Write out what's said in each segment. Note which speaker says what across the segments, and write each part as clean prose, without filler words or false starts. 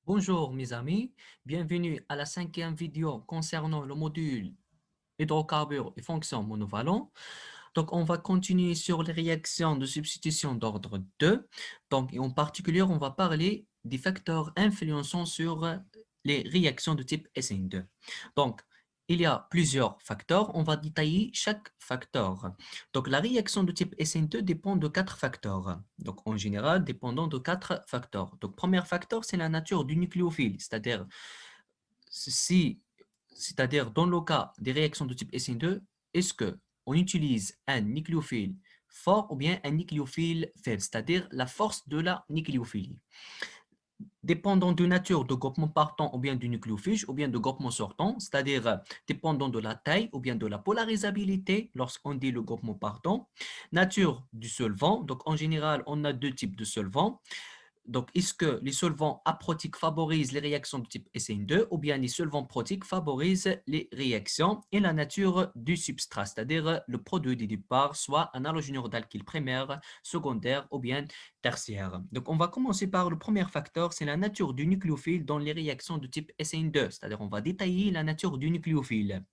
Speaker 1: Bonjour mes amis, bienvenue à la cinquième vidéo concernant le module hydrocarbures et fonctions monovalents. Donc on va continuer sur les réactions de substitution d'ordre 2. Donc et en particulier, on va parler des facteurs influençant sur les réactions de type SN2. Donc il y a plusieurs facteurs, on va détailler chaque facteur. Donc la réaction de type SN2 dépend de quatre facteurs. Donc en général, dépendant de quatre facteurs. Donc premier facteur, c'est la nature du nucléophile, si, c'est-à-dire dans le cas des réactions de type SN2, est-ce que on utilise un nucléophile fort ou bien un nucléophile faible, c'est-à-dire la force de la nucléophilie. Dépendant de nature de groupement partant ou bien du nucléophile ou bien de groupement sortant, c'est-à-dire dépendant de la taille ou bien de la polarisabilité lorsqu'on dit le groupement partant, nature du solvant, donc en général on a deux types de solvants. Donc, est-ce que les solvants aprotiques favorisent les réactions de type SN2 ou bien les solvants protiques favorisent les réactions et la nature du substrat, c'est-à-dire le produit du départ, soit un halogénure d'alkyle primaire, secondaire ou bien tertiaire. Donc, on va commencer par le premier facteur, c'est la nature du nucléophile dans les réactions de type SN2, c'est-à-dire on va détailler la nature du nucléophile.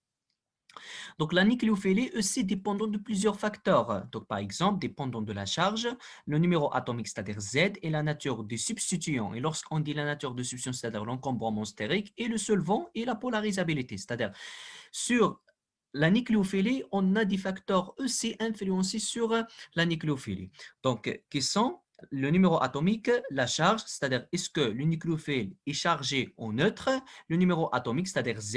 Speaker 1: Donc, la nucléophilie aussi dépendant de plusieurs facteurs. Donc, par exemple, dépendant de la charge, le numéro atomique, c'est-à-dire Z, et la nature du substituant. Et lorsqu'on dit la nature du substituant, c'est-à-dire l'encombrement stérique, et le solvant et la polarisabilité. C'est-à-dire, sur la nucléophilie, on a des facteurs aussi influencés sur la nucléophilie. Donc, qui sont le numéro atomique, la charge, c'est-à-dire est-ce que le nucléophile est chargé en neutre, le numéro atomique, c'est-à-dire Z,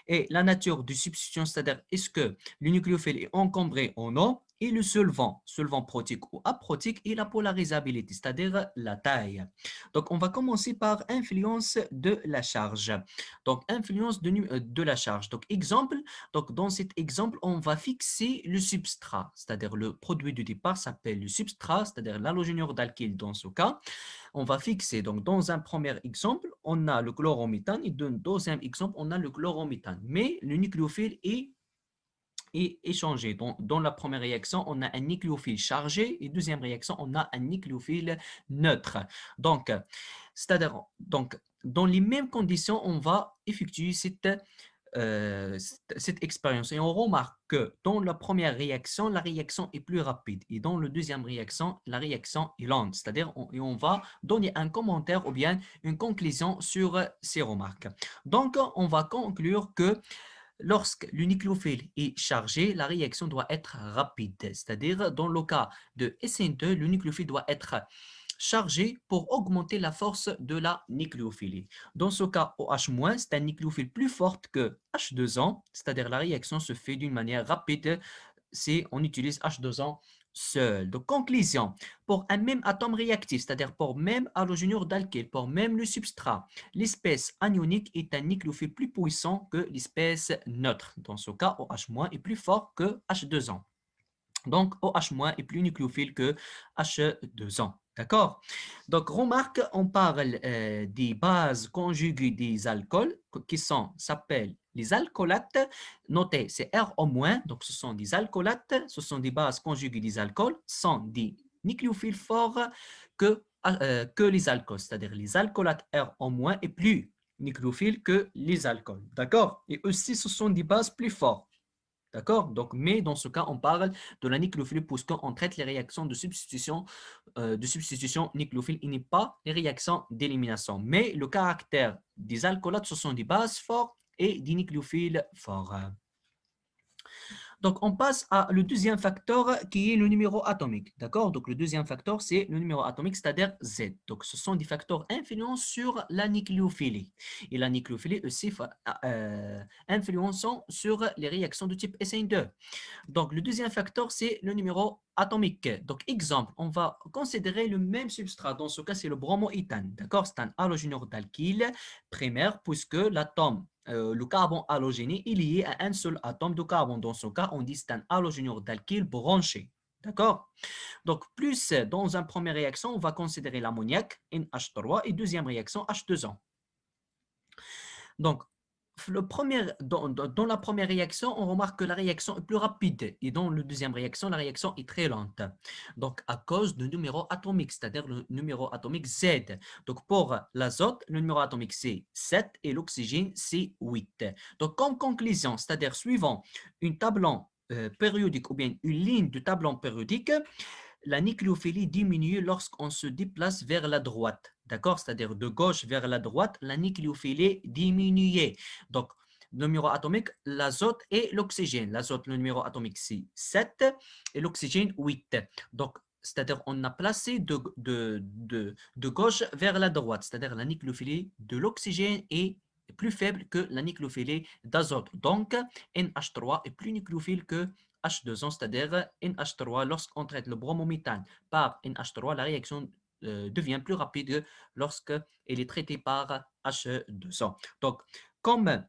Speaker 1: et la nature du substituant, c'est-à-dire est-ce que le nucléophile est encombré en eau, et le solvant protique ou aprotique, et la polarisabilité, c'est-à-dire la taille. Donc, on va commencer par influence de la charge. Donc, influence de la charge. Donc, exemple, donc dans cet exemple, on va fixer le substrat, c'est-à-dire le produit de départ s'appelle le substrat, c'est-à-dire l'halogénure d'alkyle dans ce cas. On va fixer, donc dans un premier exemple, on a le chlorométhane et dans un deuxième exemple, on a le chlorométhane. Mais le nucléophile est échangé. Dans la première réaction, on a un nucléophile chargé et deuxième réaction, on a un nucléophile neutre. Donc, c'est-à-dire, donc, dans les mêmes conditions, on va effectuer cette expérience. Et on remarque que dans la première réaction, la réaction est plus rapide. Et dans la deuxième réaction, la réaction est lente. C'est-à-dire, on va donner un commentaire ou bien une conclusion sur ces remarques. Donc, on va conclure que lorsque le nucléophile est chargé, la réaction doit être rapide. C'est-à-dire, dans le cas de SN2, le nucléophile doit être chargé pour augmenter la force de la nucléophilie. Dans ce cas, OH-, c'est un nucléophile plus fort que H2O, c'est-à-dire la réaction se fait d'une manière rapide si on utilise H2O seul. Donc, conclusion, pour un même atome réactif, c'est-à-dire pour même halogénure d'alkyle, pour même le substrat, l'espèce anionique est un nucléophile plus puissant que l'espèce neutre. Dans ce cas, OH- est plus fort que H2O. Donc, OH- est plus nucléophile que H2O. D'accord? Donc, remarque, on parle des bases conjuguées des alcools qui s'appellent les alcoolates. Notez, c'est RO-, donc ce sont des alcoolates, ce sont des bases conjuguées des alcools, sont des nucléophiles forts que les alcools, c'est-à-dire les alcoolates RO- est plus nucléophile que les alcools. D'accord? Et aussi, ce sont des bases plus fortes. D'accord? Donc, mais dans ce cas, on parle de la nucléophilie puisqu'on traite les réactions de substitution nucléophile et n'est pas les réactions d'élimination. Mais le caractère des alcoolates, ce sont des bases fortes et des nucléophiles forts. Donc, on passe à le deuxième facteur qui est le numéro atomique. D'accord? Donc, le deuxième facteur, c'est le numéro atomique, c'est-à-dire Z. Donc, ce sont des facteurs influents sur la nucléophilie. Et la nucléophilie aussi influençant sur les réactions de type SN2. Donc, le deuxième facteur, c'est le numéro atomique. Donc, exemple, on va considérer le même substrat. Dans ce cas, c'est le bromoéthane. D'accord? C'est un halogénure d'alkyle primaire puisque l'atome, le carbone halogéné, est lié à un seul atome de carbone. Dans ce cas, on dit que c'est un halogénure d'alkyle branché. D'accord? Donc, plus dans une première réaction, on va considérer l'ammoniac, NH3, et deuxième réaction, H2O. Donc, Dans la première réaction, on remarque que la réaction est plus rapide et dans la deuxième réaction, la réaction est très lente. Donc, à cause du numéro atomique, c'est-à-dire le numéro atomique Z. Donc, pour l'azote, le numéro atomique c'est 7 et l'oxygène c'est 8. Donc, comme conclusion, c'est-à-dire suivant une tablon périodique ou bien une ligne du tablon périodique, la nucléophilie diminue lorsqu'on se déplace vers la droite. D'accord? C'est-à-dire de gauche vers la droite, la nucléophilie diminue. Donc, le numéro atomique, l'azote et l'oxygène. L'azote, le numéro atomique, c'est 7 et l'oxygène, 8. Donc, c'est-à-dire on a placé de gauche vers la droite. C'est-à-dire la nucléophilie de l'oxygène est plus faible que la nucléophilie d'azote. Donc, NH3 est plus nucléophile que H2O, c'est-à-dire NH3. Lorsqu'on traite le bromométhane par NH3, la réaction devient plus rapide lorsqu'elle est traitée par H2O. Donc, comme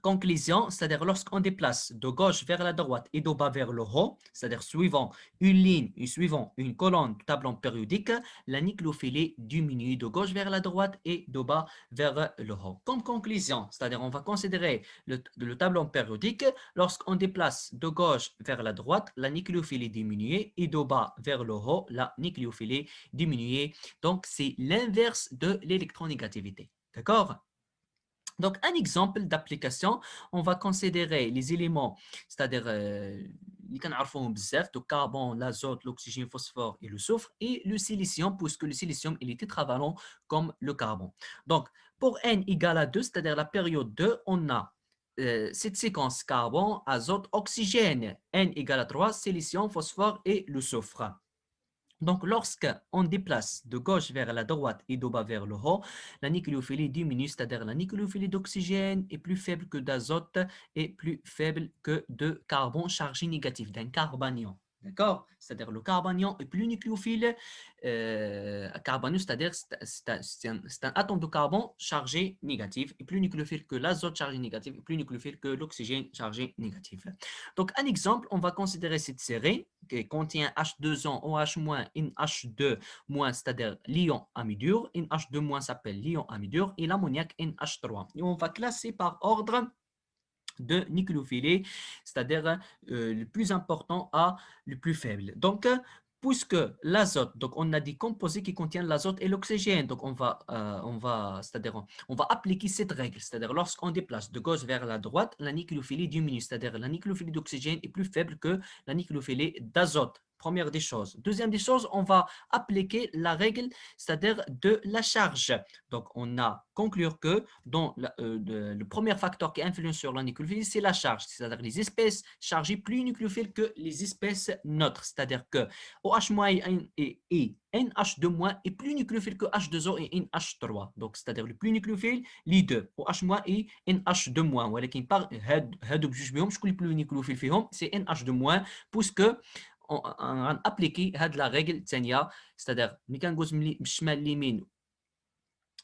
Speaker 1: conclusion, c'est-à-dire lorsqu'on déplace de gauche vers la droite et de bas vers le haut, c'est-à-dire suivant une ligne et suivant une colonne du tableau périodique, la nucléophilie diminue de gauche vers la droite et de bas vers le haut. Comme conclusion, c'est-à-dire on va considérer le tableau périodique, lorsqu'on déplace de gauche vers la droite, la nucléophilie diminue et de bas vers le haut, la nucléophilie diminue. Donc, c'est l'inverse de l'électronégativité. D'accord? Donc, un exemple d'application, on va considérer les éléments, c'est-à-dire les le carbone, l'azote, l'oxygène, le phosphore et le soufre, et le silicium, puisque le silicium il est tétravalent comme le carbone. Donc, pour n égale à 2, c'est-à-dire la période 2, on a cette séquence carbone, azote, oxygène, n égale à 3, silicium, phosphore et le soufre. Donc, lorsqu'on déplace de gauche vers la droite et de bas vers le haut, la nucléophilie diminue, c'est-à-dire la nucléophilie d'oxygène est plus faible que d'azote et plus faible que de carbone chargé négatif, d'un carbanion. D'accord? C'est-à-dire le carbanion est plus nucléophile. Carbanion, c'est-à-dire c'est un atome de carbone chargé négatif, et plus nucléophile que l'azote chargé négatif, et plus nucléophile que l'oxygène chargé négatif. Donc, un exemple, on va considérer cette série qui contient H2O, OH- et H2-, c'est-à-dire l'ion amidure. NH2- s'appelle l'ion amidure et l'ammoniac NH3. Et on va classer par ordre de nucléophilie, c'est-à-dire le plus important à le plus faible. Donc, puisque l'azote, donc on a des composés qui contiennent l'azote et l'oxygène, donc c'est-à-dire on va appliquer cette règle, c'est-à-dire lorsqu'on déplace de gauche vers la droite, la nucléophilie diminue, c'est-à-dire la nucléophilie d'oxygène est plus faible que la nucléophilie d'azote. Première des choses. Deuxième des choses, on va appliquer la règle, c'est-à-dire de la charge. Donc, on a conclu que dans le premier facteur qui influence sur la nucléophilie, c'est la charge, c'est-à-dire les espèces chargées plus nucléophiles que les espèces neutres, c'est-à-dire que OH- et NH2- est plus nucléophile que H2O et NH3. Donc, c'est-à-dire le plus nucléophile, les deux, OH- et NH2-. ولكن par هادو بجوج بهم شكون اللي plus nucléophile فيهم c'est NH2- puisque غنابليكي هاد لا ريغل الثانيه c'est-à-dire ملي كندوز من الشمال لليمين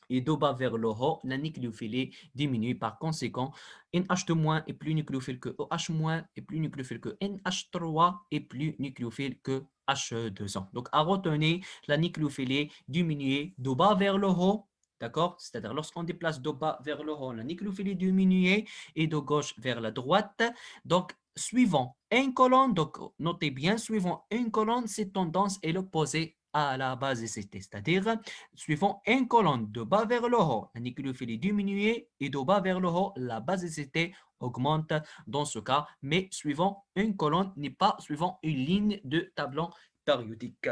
Speaker 1: et de bas vers le haut, la nucléophilie diminue. Par conséquent, NH2- est plus nucléophile que OH- est plus nucléophile que NH3 est plus nucléophile que H2O. Donc, à retenir, la nucléophilie diminue de bas vers le haut. D'accord? C'est-à-dire, lorsqu'on déplace de bas vers le haut, la nucléophilie diminue et de gauche vers la droite. Donc, suivant une colonne, donc notez bien, suivant une colonne, cette tendance est l'opposé à la basicité, c'est-à-dire suivant une colonne de bas vers le haut, la nucléophilie diminue et de bas vers le haut, la basicité augmente dans ce cas, mais suivant une colonne n'est pas suivant une ligne de tableau périodique.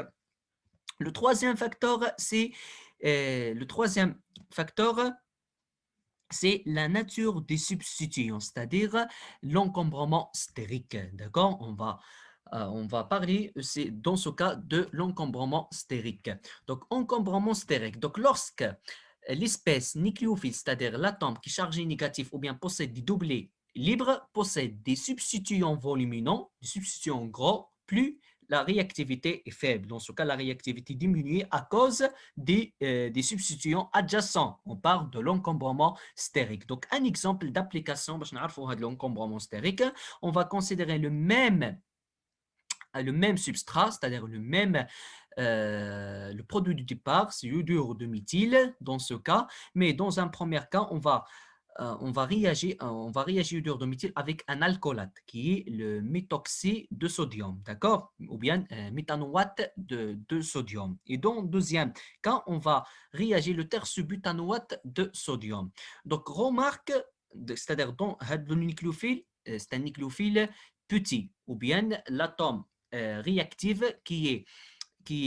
Speaker 1: Le troisième facteur, c'est la nature des substituants, c'est-à-dire l'encombrement stérique. D'accord? On va parler, c'est dans ce cas de l'encombrement stérique. Donc, encombrement stérique. Donc, lorsque l'espèce nucléophile, c'est-à-dire l'atome qui est chargé négatif ou bien possède des doublés libres, possède des substituants volumineux, des substituants gros, plus la réactivité est faible. Dans ce cas, la réactivité diminue à cause des substituants adjacents. On parle de l'encombrement stérique. Donc, un exemple d'application, de l'encombrement stérique, on va considérer le même substrat, c'est-à-dire le produit du départ, c'est iodure de méthyle dans ce cas, mais dans un premier cas, on va on va réagir au dur de méthyle avec un alcoolate qui est le méthoxy de sodium, d'accord? Ou bien méthanoate de sodium. Et dans le deuxième cas, on va réagir le tertiobutanoate de sodium. Donc, remarque, c'est-à-dire dans le nucléophile, c'est un nucléophile petit, ou bien l'atome réactif qui est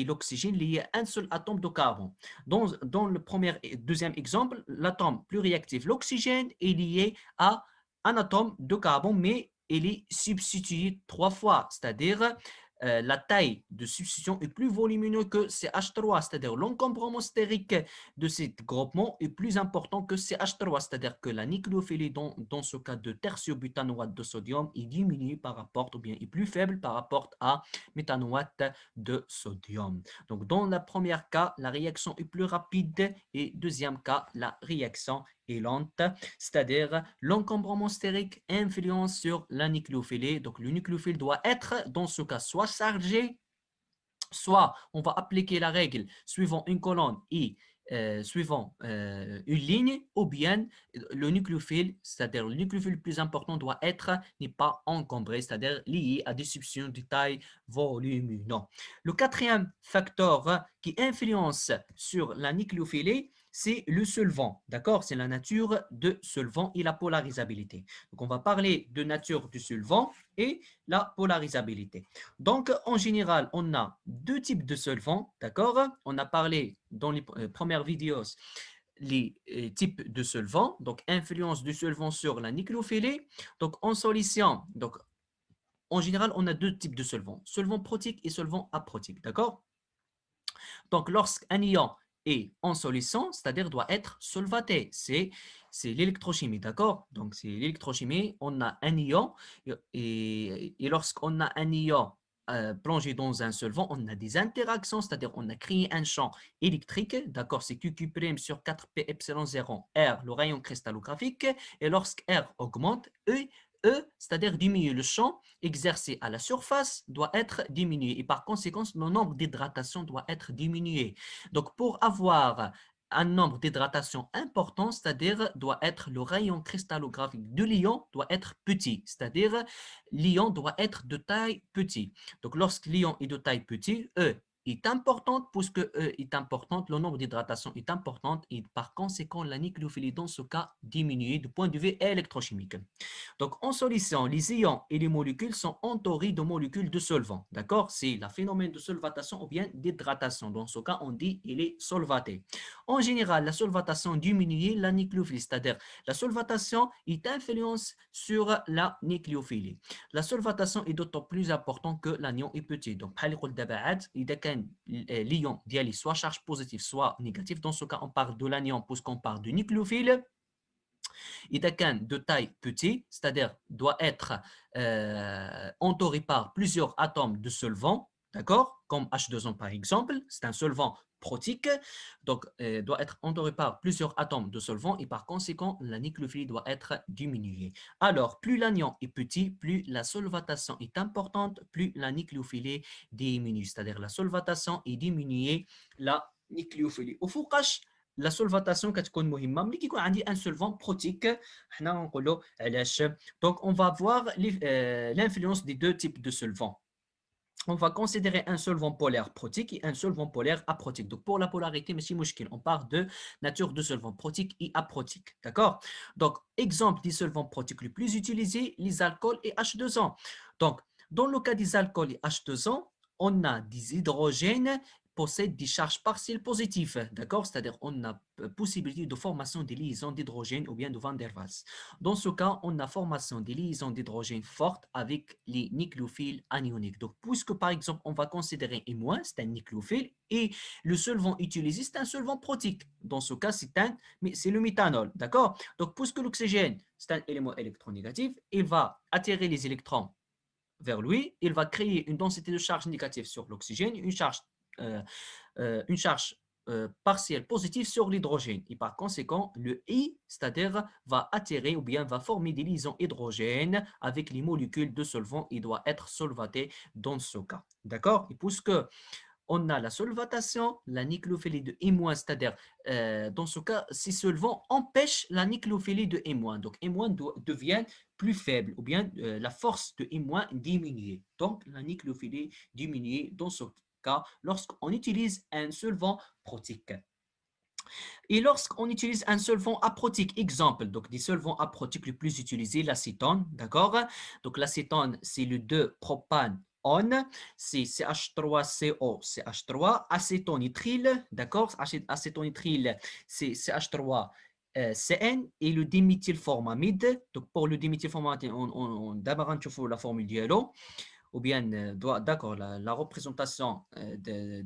Speaker 1: l'oxygène lié à un seul atome de carbone. Dans le premier et deuxième exemple, l'atome plus réactif, l'oxygène, est lié à un atome de carbone, mais il est substitué 3 fois, c'est-à-dire la taille de substitution est plus volumineuse que CH3, c'est-à-dire l'encombrement stérique de ce groupement est plus important que CH3, c'est-à-dire que la nucléophilie dans ce cas de tertiobutanoate de sodium est diminuée par rapport, ou bien est plus faible par rapport à méthanoate de sodium. Donc, dans le premier cas, la réaction est plus rapide et deuxième cas, la réaction est lente, c'est-à-dire l'encombrement stérique influence sur la nucléophilie. Donc, le nucléophile doit être, dans ce cas, soit chargé, soit on va appliquer la règle suivant une colonne et suivant une ligne, ou bien le nucléophile, c'est-à-dire le nucléophile le plus important doit être, n'est pas encombré, c'est-à-dire lié à des substitutions de taille volumineuse. Le quatrième facteur qui influence sur la nucléophilie, c'est le solvant, d'accord? C'est la nature de solvant et la polarisabilité. Donc, on va parler de nature du solvant et la polarisabilité. Donc, en général, on a deux types de solvants, d'accord? On a parlé dans les premières vidéos les types de solvants, donc influence du solvant sur la nucléophilie. Donc, en solution, donc en général, on a deux types de solvants, solvant protique et solvant aprotique, d'accord? Donc, lorsqu'un ion est en solution, c'est-à-dire doit être solvaté, c'est l'électrochimie, d'accord? Donc, c'est l'électrochimie, on a un ion et lorsqu'on a un ion plongé dans un solvant, on a des interactions, c'est-à-dire on a créé un champ électrique, d'accord? C'est QQ' sur 4P epsilon 0 R, le rayon cristallographique, et lorsque R augmente, c'est-à-dire diminue le champ exercé à la surface, doit être diminué et par conséquent, le nombre d'hydratations doit être diminué. Donc, pour avoir un nombre d'hydratations important, c'est-à-dire doit être le rayon cristallographique de l'ion doit être petit, c'est-à-dire l'ion doit être de taille petite. Donc, lorsque l'ion est de taille petite, E est importante, puisque E est importante, le nombre d'hydratation est important et par conséquent, la nucléophilie dans ce cas diminue du point de vue électrochimique. Donc, en solution, les ions et les molécules sont entourés de molécules de solvants. D'accord? C'est le phénomène de solvatation ou bien d'hydratation. Dans ce cas, on dit il est solvaté. En général, la solvatation diminue la nucléophilie, c'est-à-dire la solvatation est influence sur la nucléophilie. La solvatation est d'autant plus importante que l'anion est petit. Donc, l'ion est soit charge positive, soit négative. Dans ce cas, on parle de l'anion puisqu'on parle du nucléophile. إذا كان de taille petite, c'est-à-dire doit être entouré par plusieurs atomes de solvant, d'accord, comme H2O par exemple, c'est un solvant protique, donc doit être entouré par plusieurs atomes de solvant et par conséquent, la nucléophilie doit être diminuée. Alors, plus l'anion est petit, plus la solvatation est importante, plus la nucléophilie diminue, c'est-à-dire la solvatation est diminuée, la nucléophilie. وفوقاش لا سولفاتاسيون كتكون مهمه ملي كيكون عندي ان سولفون بروتيك حنا نقولوا علاش دونك اون فا فوار l'influence des deux types de solvants. On va considérer un solvant polaire protique et un solvant polaire aprotique. Donc, pour la polarité, mais si on parle de nature de solvant protique et aprotique. D'accord? Donc, exemple des solvants protiques les plus utilisés, les alcools et H2O. Donc, dans le cas des alcools et H2O, on a des hydrogènes possèdent des charges partielles positives, d'accord? C'est-à-dire on a possibilité de formation des liaisons d'hydrogène ou bien de Van der Waals. Dans ce cas, on a formation des liaisons d'hydrogène fortes avec les nucléophiles anioniques. Donc, puisque par exemple, on va considérer M-, c'est un nucléophile, et le solvant utilisé, c'est un solvant protique. Dans ce cas, c'est le méthanol, d'accord? Donc, puisque l'oxygène, c'est un élément électronégatif, il va attirer les électrons vers lui, il va créer une densité de charge négative sur l'oxygène, euh, une charge partielle positive sur l'hydrogène. Et par conséquent, le I, c'est-à-dire va attirer ou bien va former des liaisons hydrogènes avec les molécules de solvant. Il doit être solvaté dans ce cas. D'accord? Et puisque on a la solvatation, la nucléophilie de I-, c'est-à-dire, dans ce cas, ces solvants empêchent la nucléophilie de I-. Donc, I- devient plus faible, ou bien la force de I- diminue. Donc, la nucléophilie diminue dans ce cas lorsqu'on utilise un solvant protique. Et lorsqu'on utilise un solvant aprotique, exemple, donc des solvants aprotiques les plus utilisés, l'acétone, d'accord? Donc l'acétone, c'est le 2-propane. C'est CH3CO, CH3, acétonitrile, d'accord? Acétonitrile, c'est CH3CN et le diméthylformamide. Donc pour le diméthylformamide, d'abord on trouve la formule diélo ou bien, d'accord, la représentation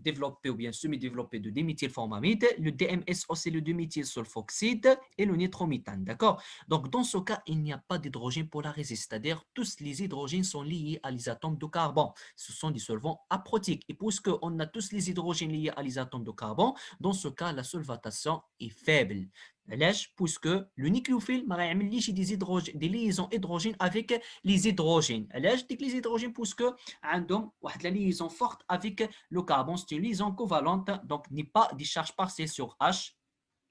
Speaker 1: développée ou bien semi-développée de diméthylformamide, le DMSO, c'est le diméthylsulfoxyde et le nitrométhane, d'accord? Donc, dans ce cas, il n'y a pas d'hydrogène polarisé, c'est-à-dire tous les hydrogènes sont liés à les atomes de carbone. Ce sont des solvants aprotiques. Et puisqu'on a tous les hydrogènes liés à les atomes de carbone, dans ce cas, la solvatation est faible. Puisque le nucléophile ما غيعمليش des liaisons hydrogènes avec les hydrogènes. علاش ديك les hydrogènes puisque عندهم واحد la liaison forte avec le carbone, c'est une liaison covalente, donc n'est pas des charges partielles sur H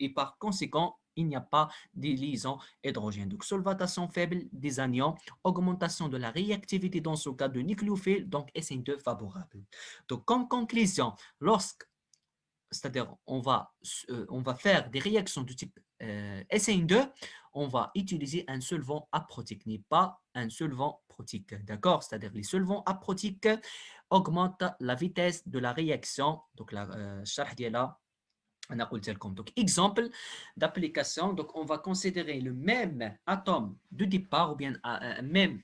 Speaker 1: et par conséquent il n'y a pas de liaison hydrogène. Donc solvatation faible des anions, augmentation de la réactivité dans ce cas de nucléophile, donc SN2 favorable. Donc comme conclusion, c'est-à-dire on va faire des réactions du type SN2, on va utiliser un solvant aprotique, n'est pas un solvant protique. D'accord? C'est-à-dire les solvants aprotiques augmentent la vitesse de la réaction. Donc la charge est là. Donc, exemple d'application, donc on va considérer le même atome de départ ou bien un même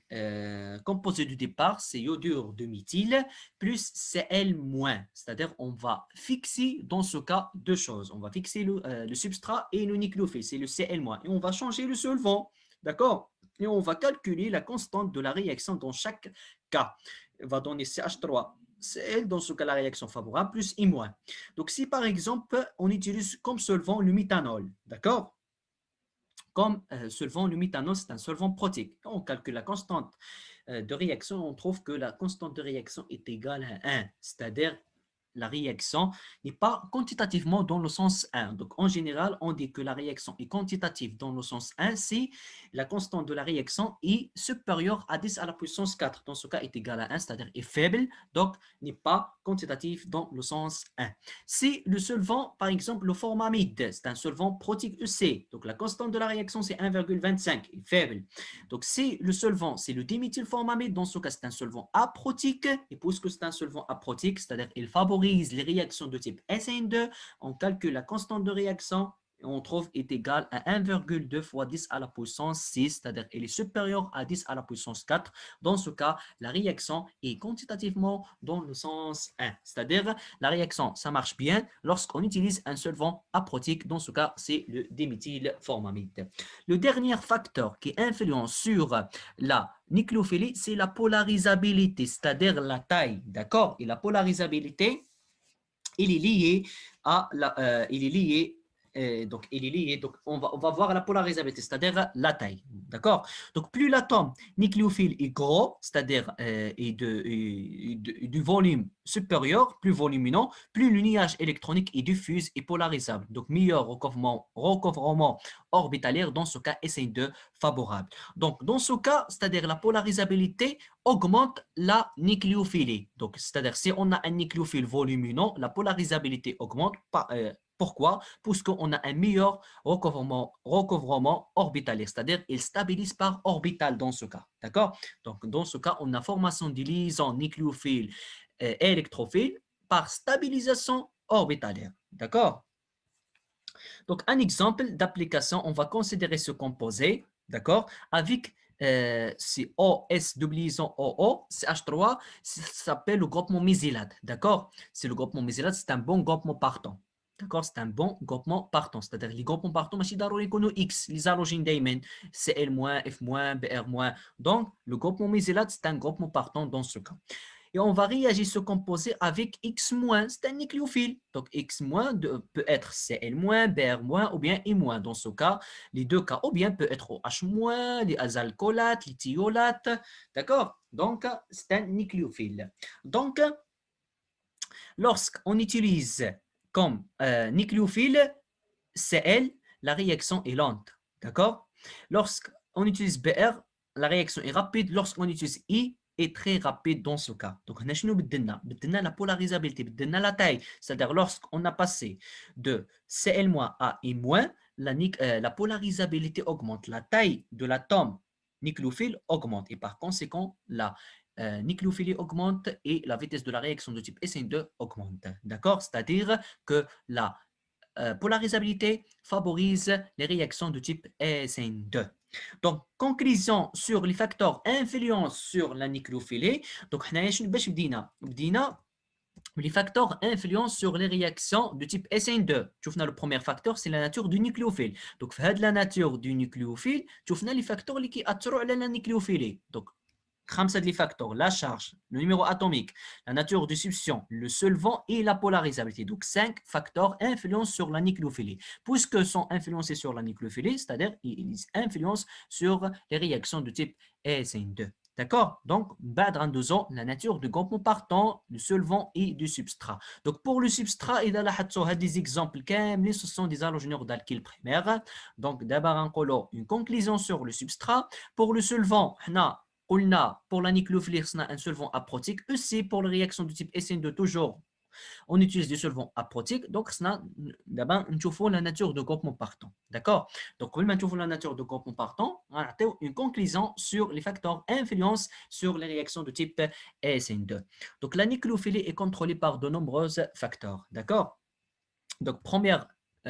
Speaker 1: composé de départ, c'est iodure de méthyle plus Cl-, c'est-à-dire on va fixer dans ce cas deux choses. On va fixer le substrat et le nucléophile, c'est le Cl-, et on va changer le solvant, d'accord? Et on va calculer la constante de la réaction dans chaque cas. On va donner CH3. Cl, dans ce cas la réaction favorable, plus I-. Donc, si par exemple, on utilise comme solvant le méthanol, d'accord? Comme solvant le méthanol, c'est un solvant protique. On calcule la constante de réaction, on trouve que la constante de réaction est égale à 1, c'est-à-dire la réaction n'est pas quantitativement dans le sens 1. Donc, en général, on dit que la réaction est quantitative dans le sens 1 si la constante de la réaction est supérieure à 10 à la puissance 4. Dans ce cas, est égal à 1, c'est-à-dire est faible, donc n'est pas quantitatif dans le sens 1. Si le solvant, par exemple, le formamide, c'est un solvant protique EC, donc la constante de la réaction, c'est 1,25, est faible. Donc, si le solvant, c'est le diméthylformamide, dans ce cas, c'est un solvant aprotique, et puisque c'est un solvant aprotique, c'est-à-dire il favorise les réactions de type SN2, on calcule la constante de réaction, et on trouve est égal à 1,2 fois 10 à la puissance 6, c'est-à-dire elle est supérieure à 10 à la puissance 4. Dans ce cas, la réaction est quantitativement dans le sens 1, c'est-à-dire la réaction, ça marche bien lorsqu'on utilise un solvant aprotique, dans ce cas, c'est le diméthylformamide. Le dernier facteur qui influence sur la nucléophilie, c'est la polarisabilité, c'est-à-dire la taille, d'accord? Et la polarisabilité, il est lié à il est lié donc, il est lié, donc on va voir la polarisabilité, c'est-à-dire la taille. D'accord? Donc, plus l'atome nucléophile est gros, c'est-à-dire du volume supérieur, plus volumineux, plus le nuage électronique est diffuse et polarisable. Donc, meilleur recouvrement orbitalaire, dans ce cas, SN2 favorable. Donc, dans ce cas, c'est-à-dire la polarisabilité augmente la nucléophilie. Donc, c'est-à-dire si on a un nucléophile volumineux, la polarisabilité augmente. Pourquoi? Puisqu'on a un meilleur recouvrement orbitalaire, c'est-à-dire il stabilise par orbital dans ce cas. D'accord? Donc, dans ce cas, on a formation de liaisons nucléophiles et électrophiles par stabilisation orbitalaire. D'accord? Donc, un exemple d'application, on va considérer ce composé, d'accord, avec c'est OS de liaison OO, CH3, ça s'appelle le groupement mésylate, d'accord? C'est le groupement mésylate, c'est un bon groupement partant. D'accord, c'est un bon groupement partant, c'est-à-dire les groupements partants, ماشي ضروري يكونوا X, les halogènes دايما Cl-, F-, Br-. Donc, le groupement mésylate, c'est un groupement partant dans ce cas. Et on va réagir ce composé avec X-, c'est un nucléophile. Donc X- peut être Cl-, Br- ou bien I-. Dans ce cas, les deux cas, ou bien peut être OH-, les azalcolates, les thiolates. D'accord? Donc, c'est un nucléophile. Donc, Lorsqu'on utilise comme nucléophile Cl, la réaction est lente. D'accord? Lorsqu'on utilise Br, la réaction est rapide. Lorsqu'on utilise I, est très rapide dans ce cas. Donc, on a la polarisabilité, la taille. C'est-à-dire, lorsqu'on a passé de Cl- à I-, la polarisabilité augmente. La taille de l'atome nucléophile augmente. Et par conséquent, la nucléophilie augmente et la vitesse de la réaction de type SN2 augmente. D'accord? C'est-à-dire que la polarisabilité favorise les réactions de type SN2. Donc, conclusion sur les facteurs influence sur la nucléophilie. Donc, les facteurs influencent sur les réactions de type SN2. Le premier facteur, c'est la nature du nucléophile. Donc, la nature du nucléophile, les facteurs qui attirent la nucléophilie. Donc, 5 les facteurs, la charge, le numéro atomique, la nature de substitution, le solvant et la polarisabilité. Donc, 5 facteurs influencent sur la nucléophilie. Puisque sont influencés sur la nucléophilie, c'est-à-dire ils influencent sur les réactions de type SN2. D'accord? Donc, la nature du groupement partant, du solvant et du substrat. Donc, pour le substrat, il y a des exemples, ce sont des halogénures d'alkyl primaire. Donc, d'abord, une conclusion sur le substrat. Pour le solvant, pour la nucléophilie, on a un solvant aprotique. Aussi, pour la réaction de type SN2, toujours, on utilise des solvants aprotiques. Donc, d'abord, on trouve la nature de groupement partant. D'accord? Donc, quand on trouve la nature de groupement partant, on a une conclusion sur les facteurs influence sur les réactions de type SN2. Donc, la nucléophilie est contrôlée par de nombreux facteurs. D'accord? Donc, premier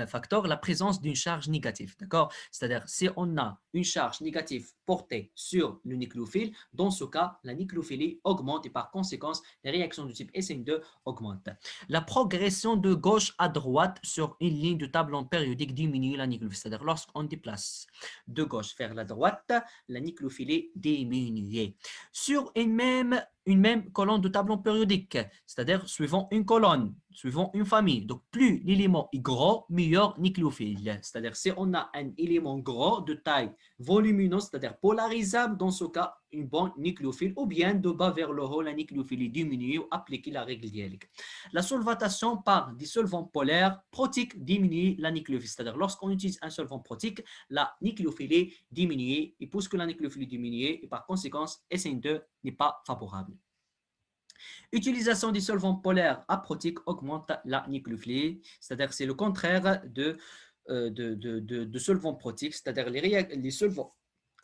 Speaker 1: facteur, la présence d'une charge négative. D'accord? C'est-à-dire, si on a une charge négative portée sur le nucléophile, dans ce cas, la nucléophilie augmente et par conséquence, les réactions du type SN2 augmentent. La progression de gauche à droite sur une ligne de tableau périodique diminue la nucléophilie. C'est-à-dire, lorsqu'on déplace de gauche vers la droite, la nucléophilie diminue. Sur une même colonne de tableau périodique, c'est-à-dire suivant une colonne, suivant une famille. Donc, plus l'élément est gros, meilleur nucléophile. C'est-à-dire, si on a un élément gros de taille volumineuse, c'est-à-dire polarisable, dans ce cas, une bonne nucléophile, ou bien de bas vers le haut, la nucléophilie diminue ou appliquer la règle dialectique. La solvatation par des solvants polaires protiques diminue la nucléophilie. C'est-à-dire, lorsqu'on utilise un solvant protique, la nucléophilie diminue, et puisque la nucléophilie diminue, et par conséquent, SN2 n'est pas favorable. Utilisation des solvants polaires aprotiques augmente la nucléophilie, c'est-à-dire c'est le contraire de solvants protiques, c'est-à-dire les solvants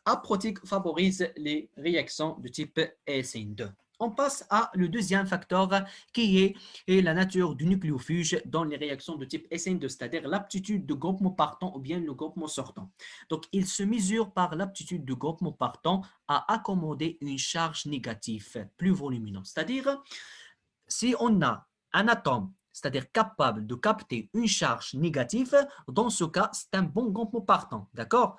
Speaker 1: aprotiques favorisent les réactions de type SN2. On passe à le deuxième facteur qui est la nature du nucléofuge dans les réactions de type SN2, c'est-à-dire l'aptitude de groupement partant ou bien le groupement sortant. Donc, il se mesure par l'aptitude de groupement partant à accommoder une charge négative plus volumineuse. C'est-à-dire, si on a un atome, c'est-à-dire capable de capter une charge négative, dans ce cas, c'est un bon groupement partant. D'accord?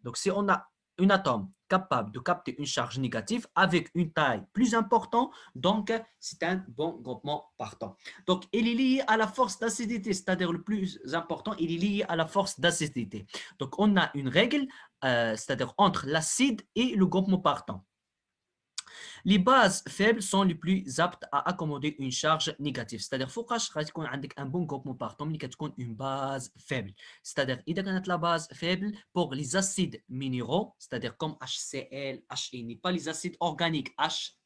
Speaker 1: Donc, si on a un atome capable de capter une charge négative avec une taille plus importante, donc c'est un bon groupement partant. Donc, il est lié à la force d'acidité, c'est-à-dire le plus important, il est lié à la force d'acidité. Donc, on a une règle, c'est-à-dire entre l'acide et le groupement partant. Les bases faibles sont les plus aptes à accommoder une charge négative. C'est-à-dire فوقاش غادي تكون عندك un bon groupement partant ملي كتكون une base faible. C'est-à-dire إذا كانت la base faible pour les acides minéraux, c'est-à-dire comme HCl, HI, pas les acides organiques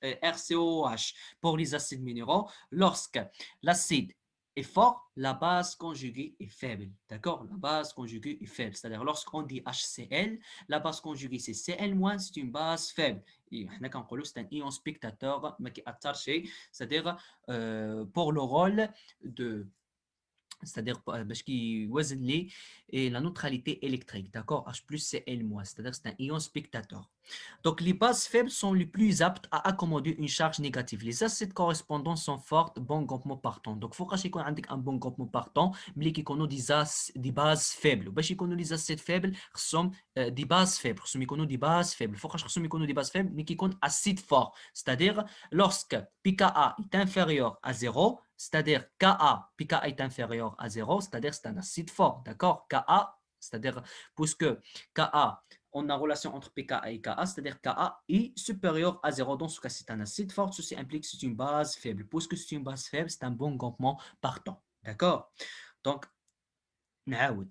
Speaker 1: RCOH pour les acides minéraux, lorsque l'acide est fort, la base conjuguée est faible. D'accord? La base conjuguée est faible. C'est-à-dire lorsqu'on dit HCl, la base conjuguée c'est Cl-, c'est une base faible. C'est un ion spectateur mais qui c'est-à-dire pour le rôle de c'est-à-dire parce qu'il et la neutralité électrique, d'accord? H plus Cl-, c'est-à-dire c'est un ion spectateur. Donc les bases faibles sont les plus aptes à accommoder une charge négative. Les acides correspondants sont forts, bon groupement partant. Donc il faut qu'on ait un bon groupement partant, mais qui connaissent des bases faibles. Parce qu'on les acides faibles sont des bases faibles. Il faut des bases faibles. Il faut qu'on des bases faibles, mais qui connaissent acide fort. C'est-à-dire lorsque pKa est inférieur à 0, c'est-à-dire pKa est inférieur à 0, c'est-à-dire c'est un acide fort, d'accord? Ka, c'est-à-dire puisque Ka on a relation entre pKa et Ka, c'est-à-dire Ka est supérieur à 0. Dans ce cas, c'est un acide fort. Ceci implique que c'est une base faible. Puisque c'est une base faible, c'est un bon groupement partant. D'accord? Donc,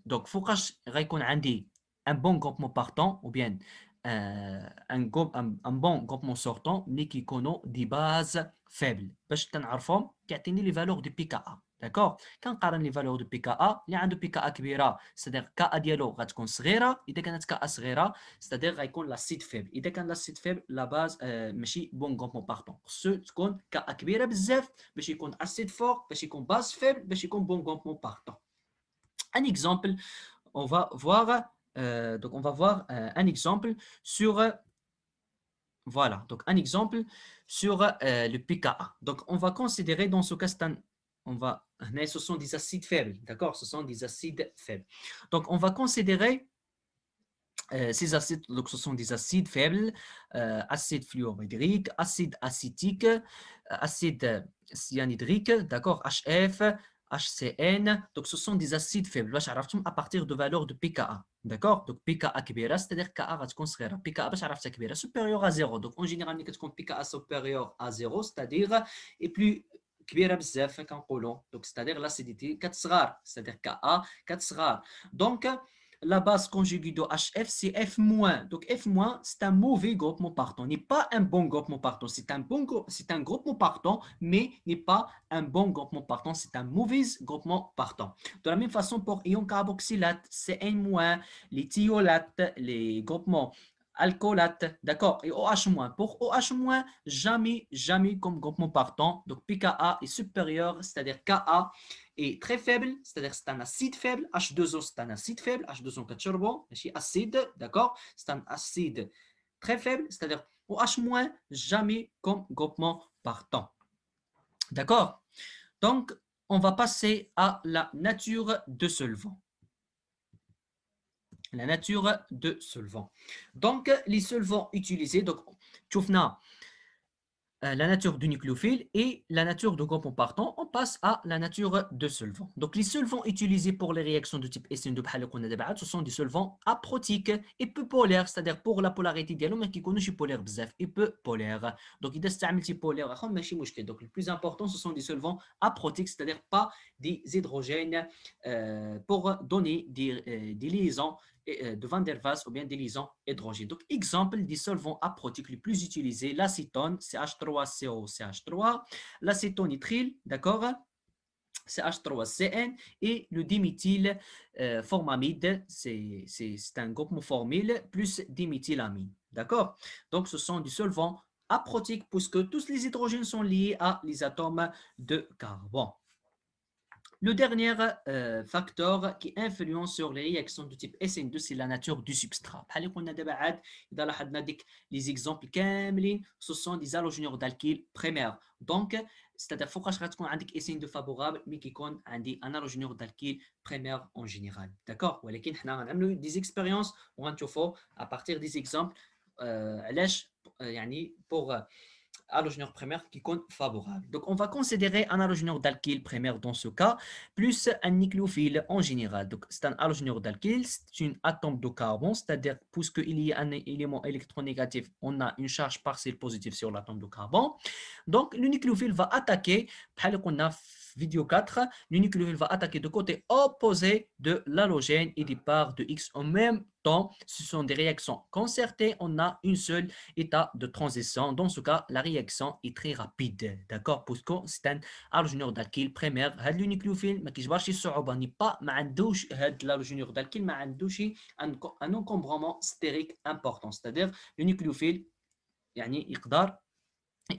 Speaker 1: donc فوقاش غيكون عندي un bon groupement partant ou bien un bon groupement sortant ملي كيكونوا دي باز فaibles باش تنعرفهم كيعطيني لي فالور دو بي كا ا داكوغ كنقارن لي فالور دو بي كا ا اللي عنده بي كا ا كبيره ستادير كا ا ديالو غتكون صغيره اذا كانت كا ا صغيره ستادير غيكون لاسيد فيبل اذا كان لاسيد فيبل لا باز ماشي بون غروبمون بارتون خصو تكون كا ا كبيره بزاف باش يكون اسيد فور باش يكون باز فيبل باش يكون بون غروبمون بارتون. Un exemple, on va voir, donc on va voir un exemple sur, voilà, donc un exemple sur le pKa. Donc on va considérer dans ce cas, on va, ce sont des acides faibles, d'accord? Ce sont des acides faibles. Donc on va considérer ces acides, donc ce sont des acides faibles, acide fluorhydrique, acide acétique, acide cyanhydrique, d'accord, HF, HCN, donc ce sont des acides faibles. باش عرفتهم à partir de valeurs de pKa, d'accord? Donc pKa كبيرة, c'est-à-dire Ka غتكون صغيرة. pKa باش عرفتها كبيرة supérieur à 0. Donc en général ملي كتكون pKa supérieur à 0, c'est-à-dire est plus كبيرة بزاف كنقولوا. Donc c'est-à-dire l'acidité كتصغر, c'est-à-dire Ka كتصغر. Donc la base conjuguée de HF, c'est F-. Donc F-, c'est un mauvais groupement partant, n'est pas un bon groupement partant. C'est un groupement partant, mais n'est pas un bon groupement partant. C'est un mauvais groupement partant. De la même façon pour ion carboxylate, Cn-, les thiolates, les groupements alcoolate, d'accord, et OH-. Pour OH-, jamais comme groupement partant. Donc pKa est supérieur, c'est-à-dire Ka est très faible, c'est-à-dire c'est un acide faible. H2O, c'est un acide faible. H2O, c'est acide, d'accord, c'est un acide très faible, c'est-à-dire OH-, jamais comme groupement partant. D'accord? Donc, on va passer à la nature de solvant. La nature de solvant. Donc, les solvants utilisés, donc, la nature du nucléophile et la nature de groupement partant, on passe à la nature de solvant. Donc, les solvants utilisés pour les réactions de type SN2, ce sont des solvants aprotiques et peu polaires, c'est-à-dire pour la polarité ديالهم ما كيكونوش polaires بزاف et peu polaires. Donc, إذا استعملتي polaire ماشي مشكل. Donc, le plus important, ce sont des solvants aprotiques, c'est-à-dire pas des hydrogènes pour donner des liaisons de Van der Waals ou bien des liaisons hydrogènes. Donc, exemple des solvants aprotiques les plus utilisés, l'acétone, CH3COCH3, l'acétonitrile, d'accord, CH3CN, et le diméthyl formamide, c'est un groupement formyle, plus diméthylamine, d'accord. Donc, ce sont des solvants aprotiques puisque tous les hydrogènes sont liés à les atomes de carbone. Le dernier facteur qui influence sur les réactions de type SN2, c'est la nature du substrat. Les exemples ce sont des halogénures d'alkyle primaires. Donc, c'est-à-dire فوقاش غتكون عندك SN2 favorable mais كيكون عندي un halogénure d'alkyle primaire en général. D'accord? ولكن حنا غنعملوا des expériences وغنشوفوا à partir des exemples علاش يعني pour halogénure primaire qui compte favorable. Donc, on va considérer un halogénure d'alkyle primaire dans ce cas, plus un nucléophile en général. Donc, c'est un halogénure d'alkyle, c'est un atome de carbone, c'est-à-dire, puisqu'il y a un élément électronégatif, on a une charge partielle positive sur l'atome de carbone. Donc, le nucléophile va attaquer, on a vidéo 4, le nucléophile va attaquer de côté opposé de l'halogène et des parts de X en même temps. Ce sont des réactions concertées, on a une seule état de transition. Dans ce cas, la réaction est très rapide, d'accord, parce que c'est un halogénure d'alkyle primaire. هاد le nucléophile ما كيجبرش شي صعوبه ني با ما عندوش هاد l'halogénure d'alkyle ما عندوش un encombrement stérique important, c'est-à-dire le nucléophile يعني يقدر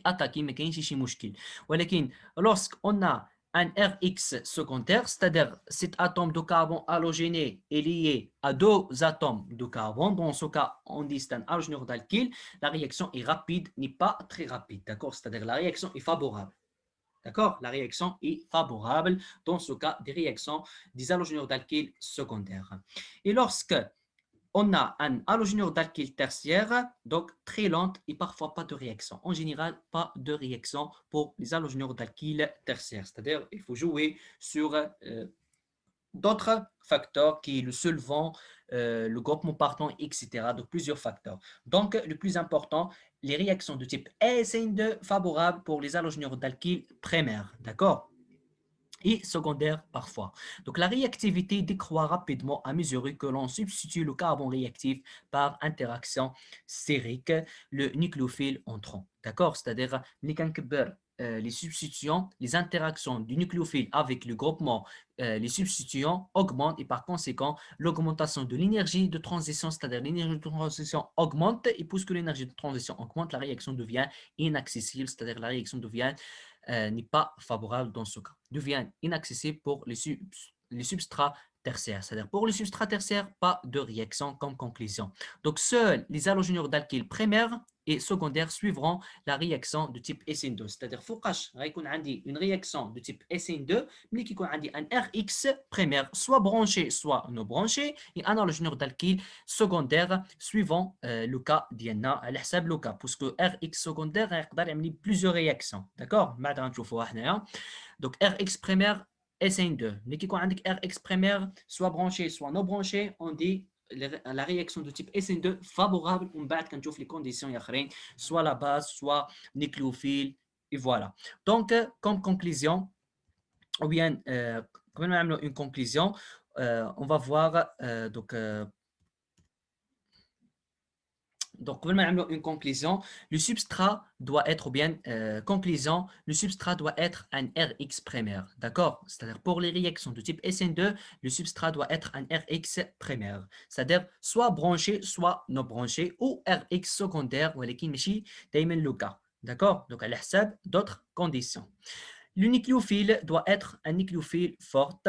Speaker 1: attaquer ما كاينش شي مشكل. ولكن lorsqu'on a un Rx secondaire, c'est-à-dire cet atome de carbone halogéné est lié à deux atomes de carbone. Dans ce cas, on dit c'est un halogénure d'alkyle. La réaction est rapide, n'est pas très rapide. D'accord? C'est-à-dire la réaction est favorable. D'accord? La réaction est favorable dans ce cas des réactions des halogénures d'alkyle secondaires. Et lorsque on a un halogénure d'alkyle tertiaire, donc très lente et parfois pas de réaction. En général, pas de réaction pour les halogénures d'alkyle tertiaire. C'est-à-dire, il faut jouer sur d'autres facteurs qui est le solvant, le groupement partant, etc. Donc plusieurs facteurs. Donc le plus important, les réactions de type SN2 favorables pour les halogénures d'alkyle primaires, d'accord? Et secondaire parfois. Donc la réactivité décroît rapidement à mesure que l'on substitue le carbone réactif par interaction stérique, le nucléophile entrant. D'accord? C'est-à-dire les substituants, les interactions du nucléophile avec le groupement, les substituants augmentent et par conséquent l'augmentation de l'énergie de transition, c'est-à-dire l'énergie de transition augmente et puisque l'énergie de transition augmente, la réaction devient inaccessible, c'est-à-dire la réaction devient n'est pas favorable dans ce cas, devient inaccessible pour les substrats tertiaires. C'est-à-dire pour les substrats tertiaires, pas de réaction comme conclusion. Donc seuls les halogénures d'alkyle primaires et secondaires suivront la réaction de type SN2. C'est-à-dire فوقاش غيكون عندي une réaction de type SN2 ملي كيكون عندي un RH primaire soit branché soit non branché et un halogénure d'alkyle secondaire suivant le cas ديالنا على حساب le cas puisque RH secondaire يقدر يعمل plusieurs réactions. D'accord? بعد غنشوفوها حنايا. Donc RH primaire SN2. Mais qui quand RX primaire soit branché soit non branché, on dit la réaction de type SN2 favorable. On bat quand les conditions soit la base, soit nucléophile, et voilà. Donc, comme conclusion, ou bien, quand même une conclusion, on va voir donc, une conclusion, le substrat doit être, ou bien, conclusion, le substrat doit être un Rx primaire, d'accord? C'est-à-dire, pour les réactions de type SN2, le substrat doit être un Rx primaire, c'est-à-dire soit branché, soit non branché, ou Rx secondaire, ou qui ماشي دايما le cas, d'accord? Donc, à l'hsab d'autres conditions. Le nucléophile doit être un nucléophile fort.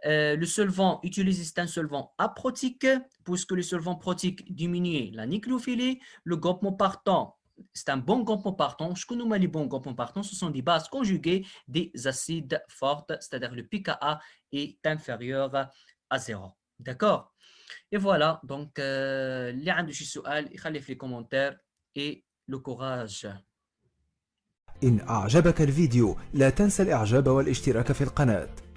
Speaker 1: Le solvant utilisé, c'est un solvant aprotique, puisque le solvant protique diminue la nucléophilie. Le groupement partant, c'est un bon groupement partant. Je connais les bons groupements partants, ce sont des bases conjuguées des acides fortes, c'est-à-dire le pKa est inférieur à 0. D'accord? Et voilà, donc, les gens de chez Soual, ils laissent les commentaires et le courage.
Speaker 2: إن أعجبك الفيديو لا تنسى الإعجاب والاشتراك في القناة.